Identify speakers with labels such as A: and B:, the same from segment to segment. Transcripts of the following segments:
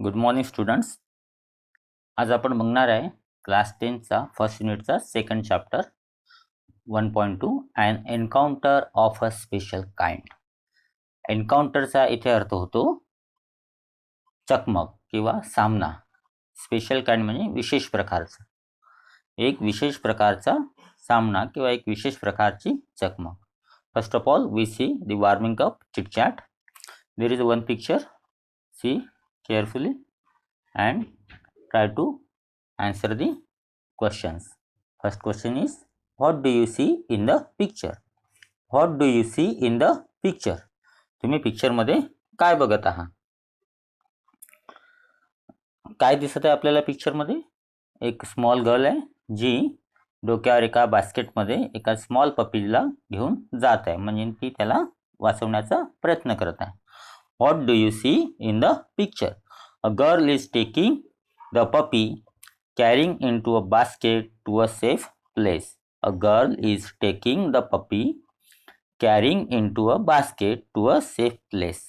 A: Good morning students. आज आपण बघणार आहे क्लास 10चा फर्स्ट युनिटचा second chapter 1.2 and encounter of a special kind. एन्काउंटरचा इथे अर्थ होतो चकमक किंवा सामना. स्पेशल काइंड म्हणजे विशेष प्रकारचा, एक विशेष प्रकारचा सामना किंवा एक विशेष प्रकारची चकमक. First of all we see the warming up chit chat. There is one picture, see carefully and try to answer the questions. First question is, what do you see in the picture? What do you see in the picture? तुम्ही picture मध्ये काय बघत आहात? काय दिसत आहे आपल्याला picture मध्ये? एक स्मॉल गर्ल आहे जी डोक्यावर एका बास्केटमध्ये एका स्मॉल पपीला घेऊन जात आहे, म्हणजे ती त्याला वाचवण्याचा प्रयत्न करत आहे. What do you see in the picture? A girl is taking the puppy, carrying into a basket to a safe place. A girl is taking the puppy, carrying into a basket to a safe place.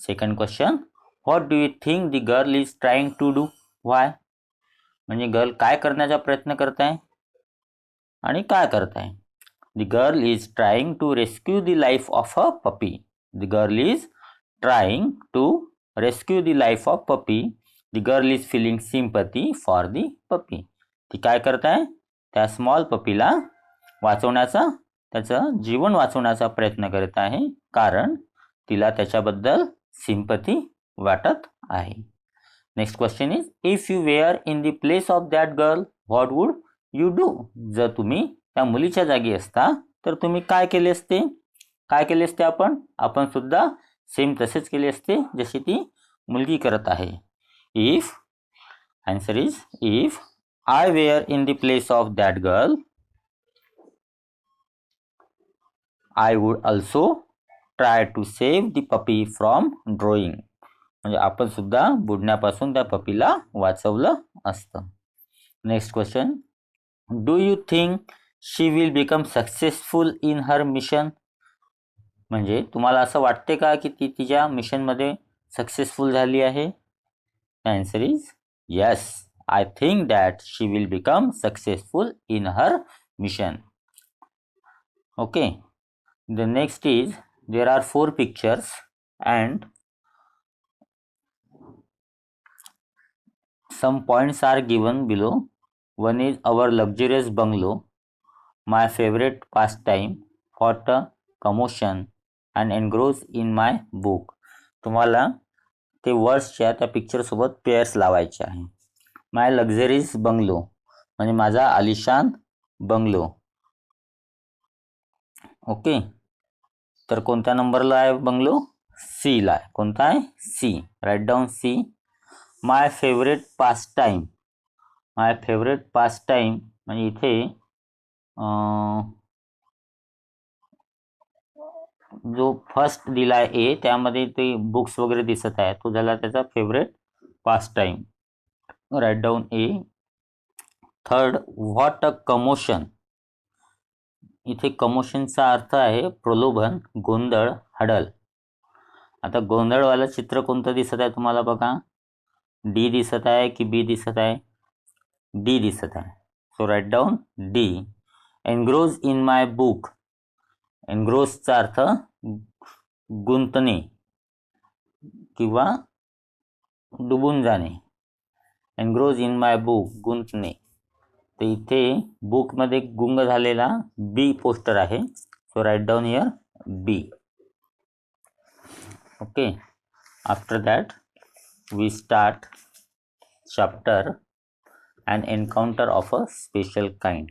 A: Second question, what do you think the girl is trying to do? Why? म्हणजे girl काय करण्याचा प्रयत्न करत आहे आणि काय करत आहे? The girl is trying to rescue the life of a puppy. The girl is trying to rescue the life of puppy. The girl is feeling sympathy for the puppy. ती काय करत आहे? त्या स्मॉल पपीला वाचवण्याचा, त्याचं जीवन वाचवण्याचा प्रयत्न करत आहे, कारण तिला त्याच्याबद्दल सिंपथी वाटत आहे. Next question is, if you were in the place of that girl what would you do? जर तुम्ही त्या मुलीच्या जागी असता तर तुम्ही काय केले असते? काय केले असते आपण सुद्धा सेम तसेच केले असते जशी ती मुलगी करत आहे. If answer is, if I were in the place of that girl I would also try to save the puppy from drowning. म्हणजे आपण सुद्धा बुडण्यापासून त्या पपीला वाचवलं असतं. Next question, do you think she will become successful in her mission? म्हणजे तुम्हाला असं वाटते का की ती तिच्या मिशनमध्ये सक्सेसफुल झाली आहे? Answer is yes, I think that she will become successful in her mission. Okay, the next is, there are 4 pictures and some points are given below. One is our luxurious bungalow, my favorite pastime, what a commotion, and engross in my book. तुम्हाला ते वर्ड्सच्या त्या picture सोबत pairs लावायचे आहे. माय luxuries bungalow म्हणजे माझा आलिशान bungalow. Okay, तर कोणत्या नंबरला आहे बंगलो? सी ला आहे. कोणता आहे? C. Write down C. My favourite pastime, my favourite pastime म्हणजे इथे जो फर्स्ट दिलाय ए, त्यामध्ये ते बुक्स वगैरे दिसत आहे, तो झाला त्याचा favourite pastime. Right down A. Third, what a commotion. इथे कमोशनचा अर्थ आहे प्रलोभन, गोंधळ, हडल. आता गोंधळवालं चित्र कोणतं दिसत आहे तुम्हाला? बघा, डी दिसत आहे की बी दिसत आहे? डी दिसत आहे. So write down D. Engross in my book. एनग्रोजचा अर्थ गुंतणे किंवा डुबून जाणे. एनग्रोज इन माय बुक, गुंतणे. तर इथे बुकमध्ये गुंग झालेला बी पोस्टर आहे. So write down here B. Okay, after that we start chapter an encounter of a special kind.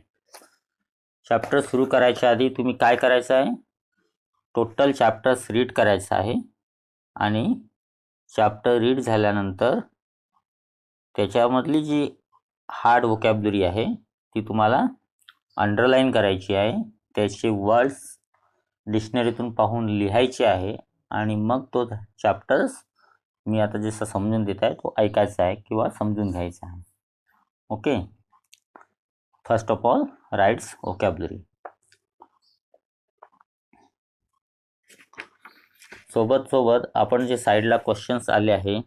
A: Chapter सुरू करायच्या आधी तुम्ही काय करायचं आहे? टोटल चॅप्टर्स रीड करायचं आहे आणि चॅप्टर रीड झाल्यानंतर त्याच्यामधली जी हार्ड व्होकॅब्युलरी आहे ती तुम्हाला अंडरलाईन करायची आहे. त्याचे वर्ड्स डिक्शनरीतून पाहून लिहायचे आहे आणि मग तो चॅप्टर्स मी आता जसं समजून देत आहे तो ऐकायचा आहे किंवा समजून घ्यायचा आहे. Okay, first of all writes vocabulary. सोबत आपण जे साईडला क्वेश्चन्स आले आहे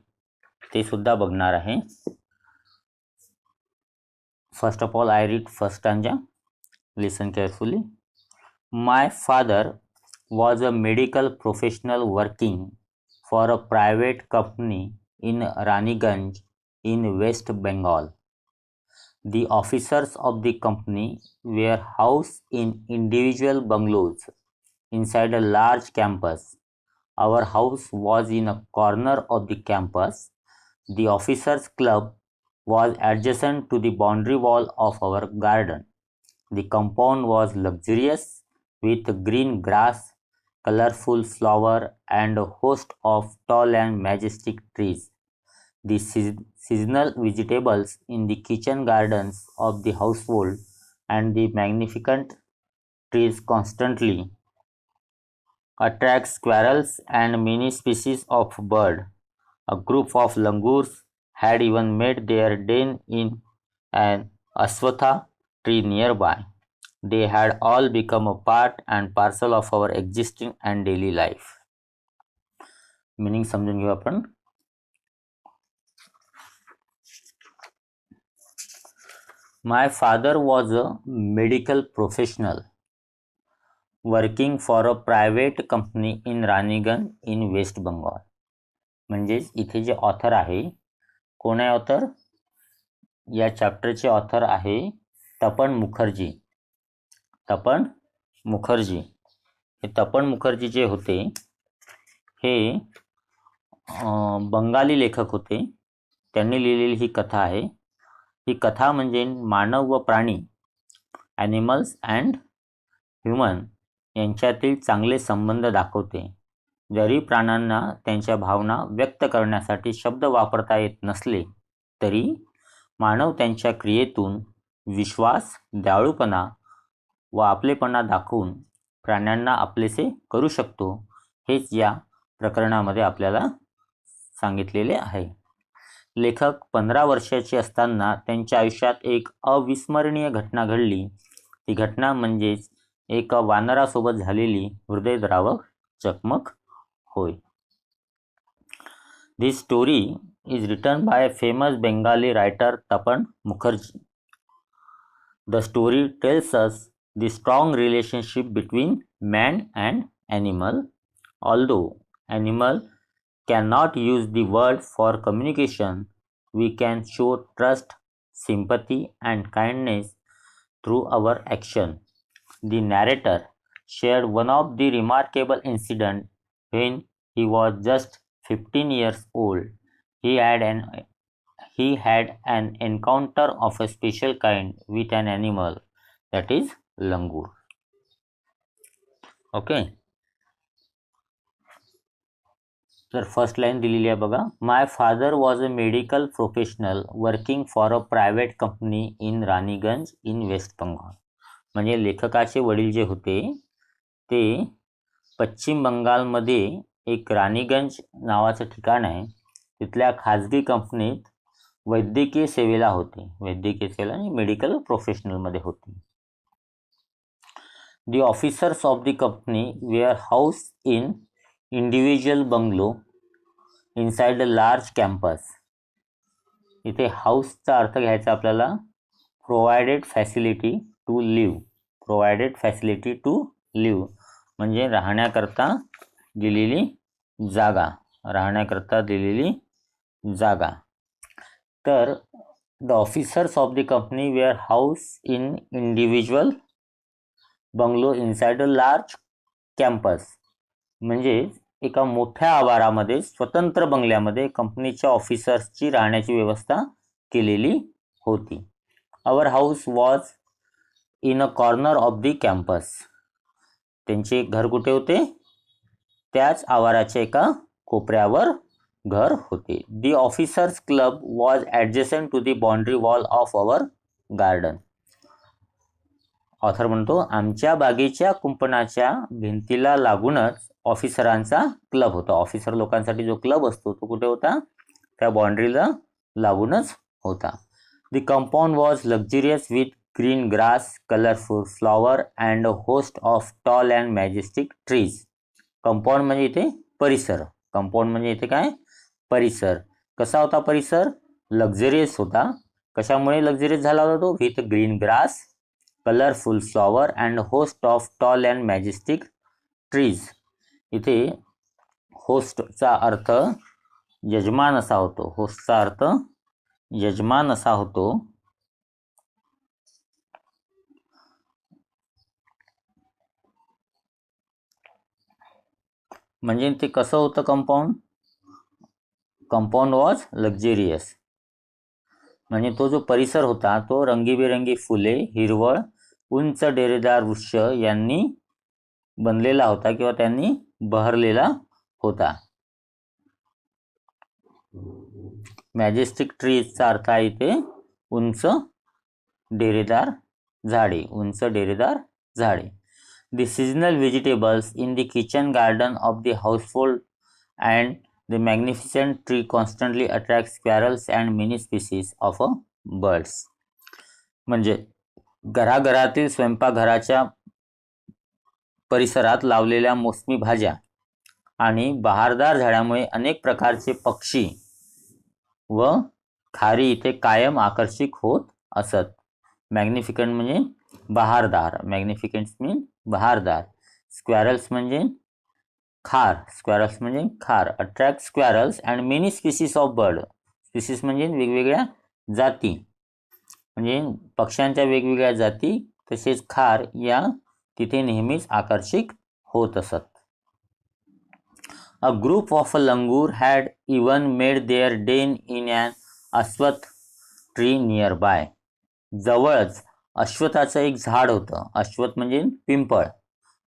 A: ते सुद्धा बघणार आहे. First of all I read first stanza. Listen carefully. My father was a medical professional working for a private company in Raniganj in West Bengal. The officers of the company were housed in individual bungalows inside a large campus. Our house was in a corner of the campus. The officers' club was adjacent to the boundary wall of our garden. The compound was luxurious with green grass, colorful flower, and a host of tall and majestic trees. The seasonal vegetables in the kitchen gardens of the household and the magnificent trees constantly attract squirrels and many species of bird. A group of langurs had even made their den in an aswatha tree nearby. They had all become a part and parcel of our existing and daily life. Meaning समजून घेऊ आपण. My father was a medical professional working for a private company in Raniganj in West Bengal. म्हणजेच इथे जे author आहे, कोण आहे author? या चॅप्टरचे ऑथर आहे तपन मुखर्जी. तपन मुखर्जी. हे तपन मुखर्जी जे होते हे बंगाली लेखक होते. त्यांनी लिहिलेली ही कथा आहे. ही कथा म्हणजे मानव व प्राणी, ॲनिमल्स अँड ह्युमन यांच्यातील चांगले संबंध दाखवते. जरी प्राण्यांना त्यांच्या भावना व्यक्त करण्यासाठी शब्द वापरता येत नसले तरी मानव त्यांच्या क्रियेतून विश्वास, दयाळूपणा व आपलेपणा दाखवून प्राण्यांना आपलेसे करू शकतो, हेच या प्रकरणामध्ये आपल्याला सांगितलेले आहे. लेखक 15 वर्षाचे असताना त्यांच्या आयुष्यात एक अविस्मरणीय घटना घडली. ती घटना म्हणजेच एक वानरासोबत झालेली हृदयद्रावक चकमक होय. This story is written by a famous Bengali writer Tapan Mukherjee. The story tells us the strong relationship between man and animal. Although animal cannot use the word for communication, we can show trust, sympathy, and kindness through our action. The narrator shared one of the remarkable incidents when he was just 15 years old. He had an encounter of a special kind with an animal, that is langur. Okay. तर first line दिलेली आहे बघा. My father was a medical professional working for a private company in Raniganj in West Bengal. म्हणजे लेखकाचे वडील जे होते ते पश्चिम बंगालमध्ये एक रानीगंज नावाचं ठिकाण आहे, तिथल्या खाजगी कंपनीत वैद्यकीय सेवेला होते. वैद्यकीय सेवेला आणि मेडिकल प्रोफेशनलमध्ये होते. The officers of the company were housed in individual bungalow inside a large campus. इथे हाऊसचा अर्थ घ्यायचा आपल्याला provided facility to live. Provided facility to live म्हणजे राहण्याकरता दिलेली जागा. राहण्याकरता दिलेली जागा. तर the officers of the company were house in individual bungalow inside a large campus. म्हणजे एका मोठ्या आवारामध्ये स्वतंत्र बंगल्यामध्ये कंपनीच्या ऑफिसर्सची राहण्याची व्यवस्था केलेली होती. Our house was in a corner of the campus. त्यांचे घर कुठे होते? त्याच आवाराच्या एका कोपऱ्यावर घर होते. The officers club was adjacent to the boundary wall of our garden. Author म्हणतो आमच्या बागेच्या कुंपणाच्या भिंतीला लागूनच ऑफिसरांचा क्लब होता. ऑफिसर लोकांसाठी जो क्लब असतो तो कुठे होता? त्या बाउंड्रीला लागूनच होता. The compound was luxurious with green grass, colourful flower and a host of tall and majestic trees. Compound म्हणजे इथे परिसर. कंपाऊंड म्हणजे इथे काय? परिसर. कसा होता परिसर? लक्झरियस होता. कशामुळे लक्झरियस झाला होता तो? With green grass, colourful flower and host of tall and majestic trees. इथे होस्टचा अर्थ यजमान असा होतो. होस्टचा अर्थ यजमान असा होतो. म्हणजे ते कसं होतं कंपाऊंड? Compound was luxurious. म्हणजे तो जो परिसर होता तो रंगीबेरंगी फुले, हिरवळ, उंच डेरेदार वृक्ष यांनी बनलेला होता किंवा त्यांनी बहरलेला होता. मॅजेस्टिक ट्रीजचा अर्थ आहे इथे उंच डेरेदार झाडे. उंच डेरेदार झाडे. The seasonal vegetables in the kitchen garden of the household and the magnificent tree constantly attract squirrels and many species of birds. म्हणजे घराघरातील स्वयंपाकघराच्या परिसरात लावलेल्या मोसमी भाज्या आणि बहारदार झाडामुळे अनेक प्रकारचे पक्षी व खारी इथे कायम आकर्षित होत असत. मॅग्निफिकंट म्हणजे बहारदार. मॅग्निफिकंट मीन बहारदार. स्क्वॅरल्स म्हणजे खार. स्क्वॅरल्स म्हणजे खार. Attract squirrels and many species of bird. Species म्हणजे वेगवेगळ्या जाती, म्हणजे पक्ष्यांच्या वेगवेगळ्या जाती तसेच खार या तिथे नेहमीच आकर्षित होत असत. A group of langur had even made their den in an Ashwath tree nearby. जवळच अश्वत्थाचं एक झाड होतं. अश्वत्थ म्हणजे पिंपळ.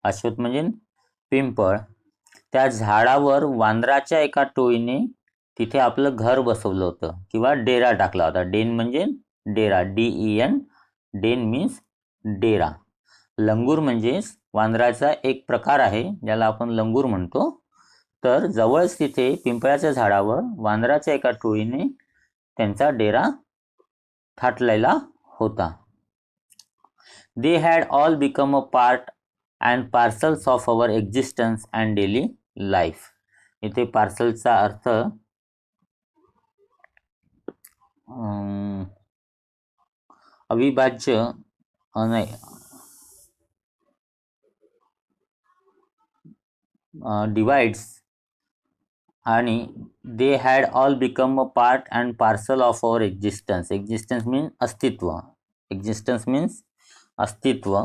A: अश्वत्थ म्हणजे पिंपळ. त्या झाडावर वानराच्या एका टोळीने तिथे आपलं घर बसवलं होतं किंवा डेरा टाकला होता. डेन म्हणजे डेरा. DEN. डेन मीन्स डेरा. लंगूर म्हणजे वानराचा एक प्रकार आहे ज्याला आपण लंगूर म्हणतो. तर जवळच तिथे पिंपळाच्या झाडावर वानराच्या एका टोळीने त्यांचा डेरा थाटलेला होता. They had all become a part and parcels of our existence and daily life. इथे पार्सलचा अर्थ अविभाज्य नाही, डिवाइड्स आणि they had all become a part and parcel of our existence. Existence means अस्तित्व. एक्झिस्टन्स मीन्स अस्तित्व.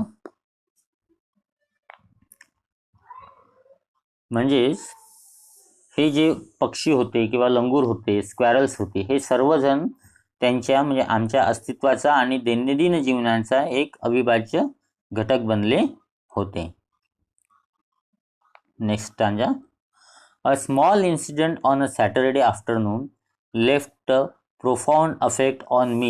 A: म्हणजेच हे जे पक्षी होते किंवा लंगूर होते, स्क्वॅरल्स होते, हे सर्वजण त्यांच्या म्हणजे आमच्या अस्तित्वाचा आणि दैनंदिन जीवनाचा एक अविभाज्य घटक बनले होते. Next stanza. A small incident on a Saturday afternoon left a profound effect on me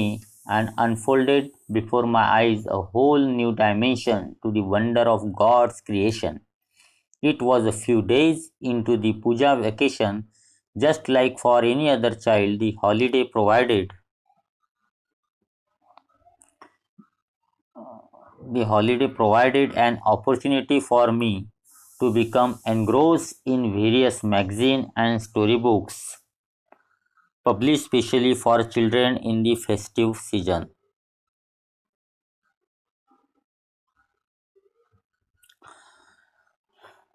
A: and unfolded before my eyes a whole new dimension to the wonder of God's creation. It was a few days into the puja vacation. Just like for any other child, the holiday provided an opportunity for me to become engrossed in various magazines and storybooks published specially for children in the festive season.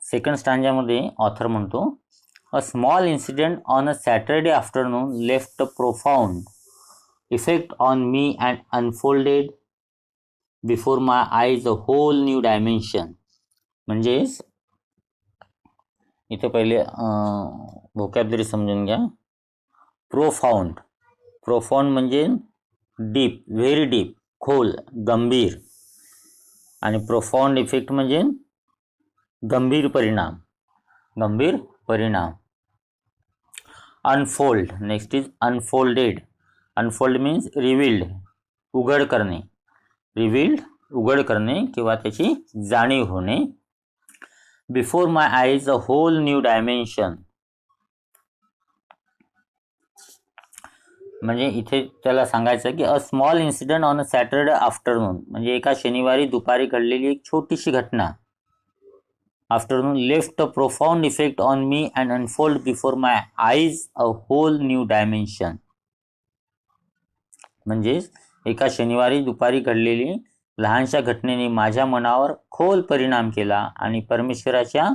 A: Second स्टांजामध्ये author म्हणतो, a small incident on a Saturday afternoon left a profound effect on me and unfolded before my eyes a whole new dimension. म्हणजेच इथे पहिले vocabulary समजून घ्या. Profound. Profound म्हणजे deep, very deep, खोल, गंभीर. आणि प्रोफाउंड इफेक्ट म्हणजे गंभीर परिणाम. गंभीर परिणाम. Unfold. Next is unfolded. Unfold means revealed, उघड करणे. रिव्हील्ड उघड करणे किंवा त्याची जाणीव होणे. Before my eyes a whole new dimension. म्हणजे इथे त्याला सांगायचं की a small incident on a Saturday afternoon म्हणजे एका शनिवारी दुपारी घडलेली एक छोटीशी घटना. afternoon left a profound effect on me and unfolded before my eyes a whole new dimension. म्हणजेच एका शनिवारी दुपारी घडलेली लहानशा घटनेने माझ्या मनावर खोल परिणाम केला आणि परमेश्वराच्या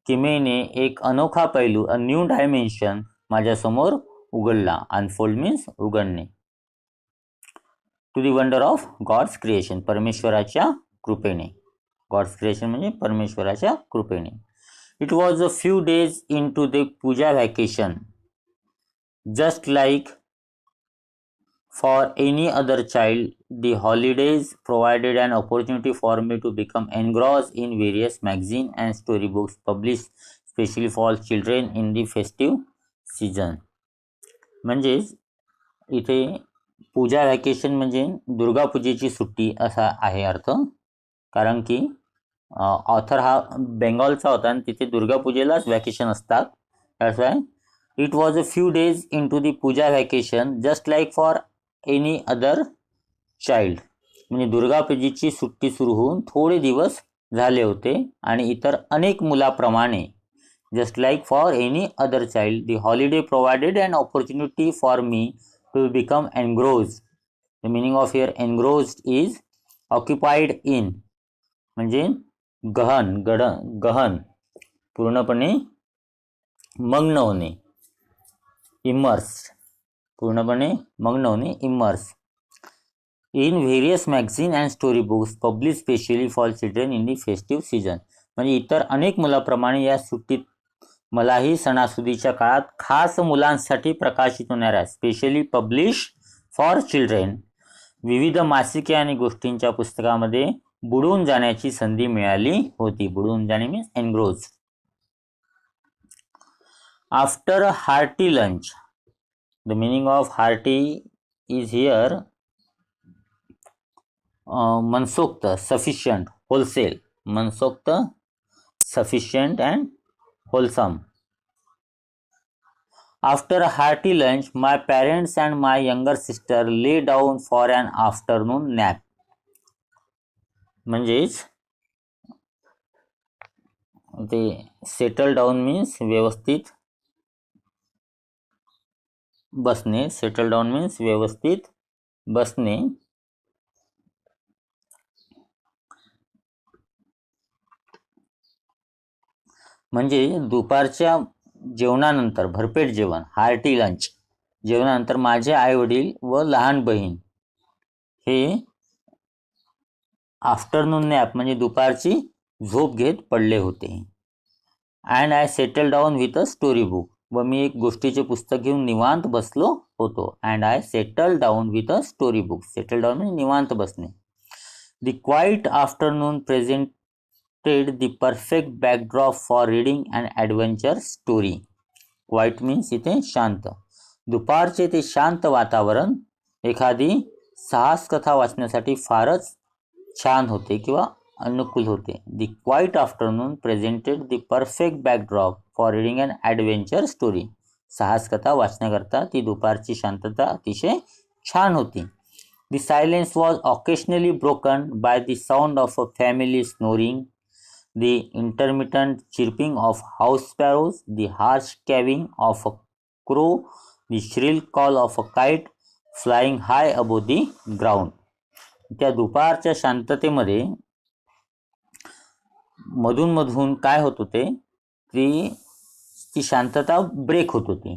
A: किमेने एक अनोखा पैलू, अ न्यू डायमेन्शन माझ्यासमोर उघडला. अनफोल्ड मीन्स उघडणे. To the wonder of God's creation, परमेश्वराच्या कृपेने. गॉड्स क्रिएशन म्हणजे परमेश्वराच्या कृपेने. It was a few days into the puja vacation, just like for any other child, the holidays provided an opportunity for me to become engrossed in various magazines and storybooks published specially for children in the festive season. म्हणजेच इथे पूजा vacation म्हणजे दुर्गा पूजेची सुट्टी असा आहे अर्थ. कारण की author हा बेंगॉलचा होता आणि तिथे दुर्गा पूजेलाच व्हॅकेशन असतात. That's why it was a few days into the puja vacation just like for any other child. म्हणजे दुर्गा पूजेची सुट्टी सुरू होऊन थोडे दिवस झाले होते आणि इतर अनेक मुलाप्रमाणे. Just like for any other child, the holiday provided an opportunity for me to become engross. The meaning of here engrossed is occupied in, म्हणजे गहन पूर्णपणे मग्न होणे. इमर्स, पूर्णपणे मग्न होणे, immerse. In various magazine and story books publish specially for children in the festive season. म्हणजे इतर अनेक मुलाप्रमाणे या सुट्टीत मलाही सणासुदीच्या काळात खास मुलांसाठी प्रकाशित होणाऱ्या स्पेशली पब्लिश फॉर चिल्ड्रेन विविध मासिके आणि गोष्टींच्या पुस्तकामध्ये बुडून जाण्याची संधी मिळाली होती. बुडून जाणे means engross. After a hearty lunch, the meaning of hearty is here मनसोक्त, सफिशियंट, होलसेल. मनसोक्त, sufficient and wholesome. After a hearty lunch, my parents and my younger sister lay down for an afternoon nap. म्हणजेच ते settle down means व्यवस्थित बसणे. Settle down means व्यवस्थित बसणे. म्हणजे दुपारच्या जेवणानंतर भरपेट जेवण, हार्टी लंच, जेवणानंतर माझे आई वडील व लहान बहीण हे आफ्टरनून नॅप म्हणजे दुपारची झोप घेत पडले होते. And I settle down with a story book, व मी एक गोष्टीचे पुस्तक घेऊन निवांत बसलो होतो. And I settle down with a story book. Settle down म्हणजे निवांत बसणे. The quiet afternoon presented the perfect backdrop for reading and adventure story. Quiet means इथे शांत. दुपारचे ते शांत वातावरण एखादी साहस कथा वाचण्यासाठी फारच छान होते किंवा अनुकूल होते. The quiet afternoon presented the perfect backdrop for reading and adventure story. साहस कथा वाचण्याकरता ती दुपारची शांतता अतिशय छान होती. The silence was occasionally broken by the sound of a family snoring, the intermittent chirping of house sparrows, the harsh cawing of a crow, the shrill call of a kite flying high above the ground. त्या दुपारच्या शांततेमध्ये मधून मधून काय होत होते, ती शांतता break होत होती.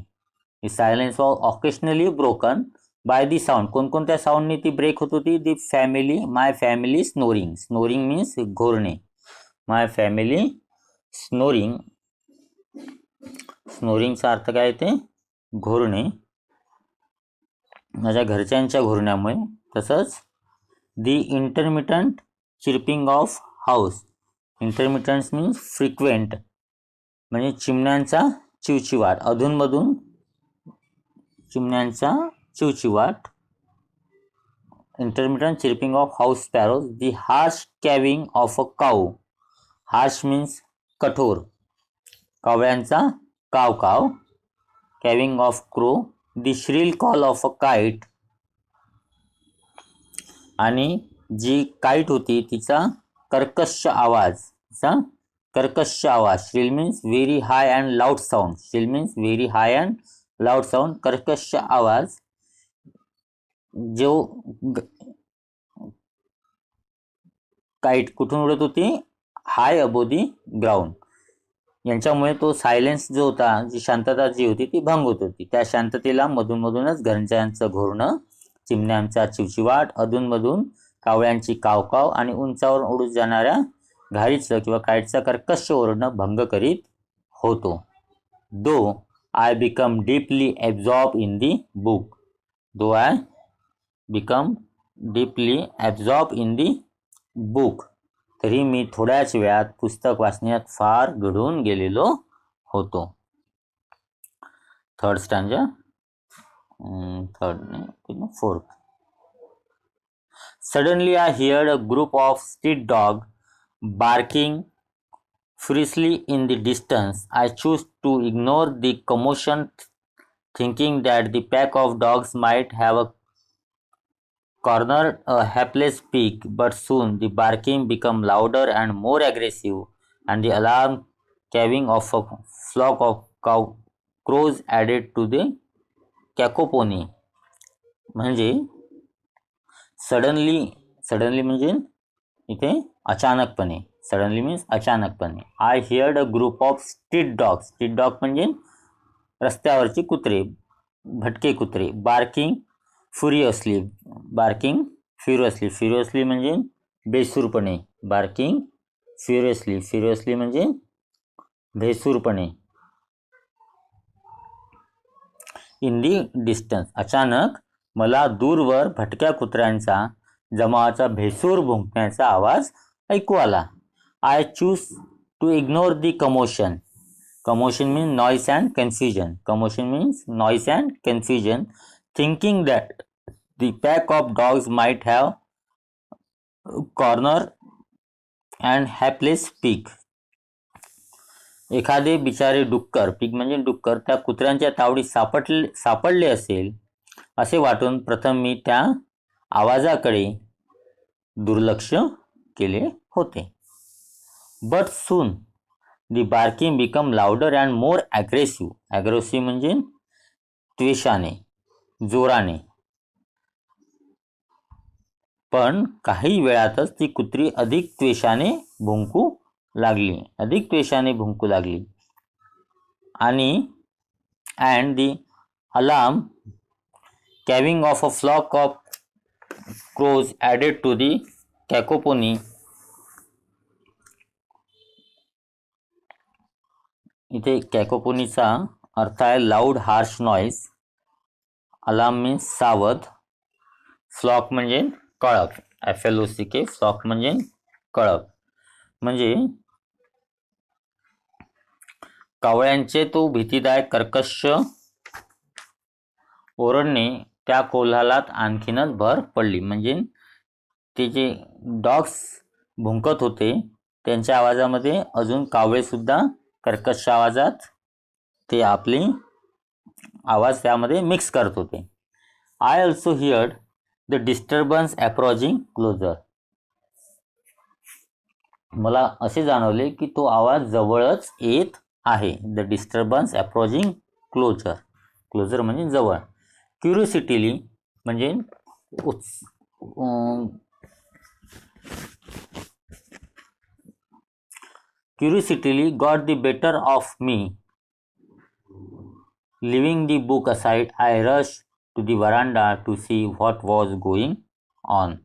A: The silence was occasionally broken by the sound. कोणकोणत्या साऊंडने ती ब्रेक होत होती? The family, my family snoring. Snoring means घोरणे. My family snoring. स्नोरिंगचा अर्थ काय ते? घोरणे. माझ्या घरच्यांच्या घोरण्यामुळे. तसंच the intermittent chirping of house. Intermittent means frequent, म्हणजे चिमण्यांचा चिवचिवाट, अधूनमधून चिमण्यांचा चिवचिवाट. Intermittent chirping of house sparrows. The harsh cawing of a cow. Harsh means कठोर, कावळ्यांचा काव काव. Cawing of crow. The shrill call of a kite. आणि जी काईट होती तिचा कर्कश आवाज. कर्कश आवाज. Srila means very high and loud sound. Srila means very high and loud sound. कर्कश आवाज जो काईट कुठून उडत होती? हाय अबो दी ग्राउंड. यांच्यामुळे तो सायलेन्स जो होता, जी शांतता जी होती ती भंग होत होती. त्या शांततेला मधूनमधूनच घरच्यांचं घोरणं, चिमण्यांचा चिवचिवाट, अधूनमधून कावळ्यांची कावकाव आणि उंचावर उडून जाणाऱ्या घारीचं किंवा काईटचा कर्कश ओरडणं भंग करीत होतो. Though I become deeply absorb in the book. Though I become deeply absorb in the book. तरी मी थोड्याच वेळात पुस्तक वाचण्यात फार गढून गेलेलो होतो. Third stanza. Fourth. Suddenly I heard a group of street dogs barking furiously in the distance. I chose to ignore the commotion, thinking that the pack of dogs might have cornered a helpless pig, but soon the barking became louder and more aggressive, and the alarm cawing of a flock of crows added to the cacophony. म्हणजे suddenly म्हणजे इथे अचानकपणे. Suddenly means अचानकपणे. I heard a group of street dog. Street dog म्हणजे रस्त्यावरचे कुत्रे, भटके कुत्रे. बार्किंग फ्युरियसली. बार्किंग फ्युरियसली. फ्युरियसली म्हणजे बेसूरपणे. बार्किंग फ्युरियसली. फ्युरियसली म्हणजे भेसूरपणे. In the distance. अचानक मला दूरवर भटक्या कुत्र्यांचा जमावाचा भेसूर भुंकण्याचा आवाज ऐकू आला. I choose to ignore the commotion. Commotion means noise and confusion. Commotion means noise and confusion. Thinking that the pack of dogs might have corner and hapless pig. एखादे बिचारे डुक्कर, पिग म्हणजे डुक्कर, त्या कुत्र्यांच्या तावडीत सापडले असेल असे वाटून प्रथम मी त्या आवाजाकडे दुर्लक्ष केले होते. But soon the barking become louder and more aggressive. Aggressive म्हणजे त्वेषाने, जोराने. पण काही वेळातच ती कुत्री अधिक त्वेषाने भुंकू लागली. आणि and the alarm cawing of a flock of crows added to the cacophony. इथे कॅकोपोनीचा अर्थ आहे loud harsh noise. Alarm means सावध. फ्लॉक म्हणजे कळप. FLOCK. फ्लॉक म्हणजे कळप. म्हणजे कावळ्यांचे तो भीतीदायक कर्कश ओरडणे त्या कोल्हालात आणखीनच भर पडली. म्हणजे ते जे डॉग्स भुंकत होते त्यांच्या आवाजामध्ये अजून कावळेसुद्धा कर्कश आवाजात ते आपली आवाज त्यामध्ये मिक्स करत होते. I also heard the disturbance approaching closer. मला असे जाणवले की तो आवाज जवळच येत आहे. The disturbance approaching closer. Closer म्हणजे जवळ. क्युरिओसिटीली म्हणजे curiosity got the better of me. Leaving the book aside I rush to the veranda to see what was going on.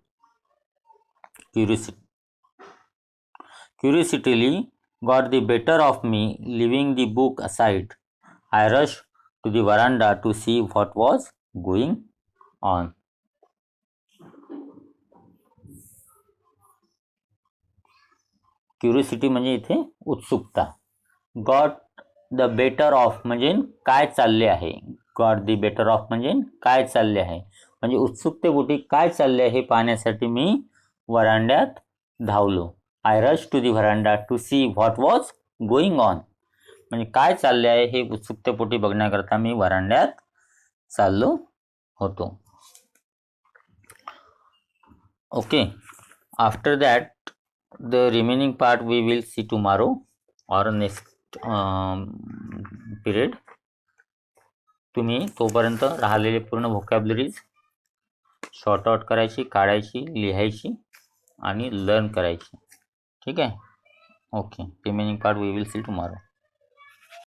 A: Curiosity got the better of me. Leaving the book aside, I rushed to the veranda to see what was going on. Curiosity म्हणजे इथे उत्सुकता. Got the better of म्हणजे काय चालले आहे. Got the better of म्हणजे काय चालले आहे. म्हणजे उत्सुकतेपोटी काय चालले आहे पाहण्यासाठी मी वरांड्यात धावलो. I rush to the veranda to see what was going on. म्हणजे काय चालले आहे हे उत्सुकतेपोटी बघण्याकरता मी वरांड्यात चाललो होतो. Okay. After that the remaining part we will see tomorrow or next period. तुम्ही तोपर्यंत राहिलेले पूर्ण व्होकॅब्युलरीज शॉर्ट आउट करायची, काढायची, लिहायची आणि लर्न करायची. ठीक आहे. Okay. Remaining part we will see tomorrow.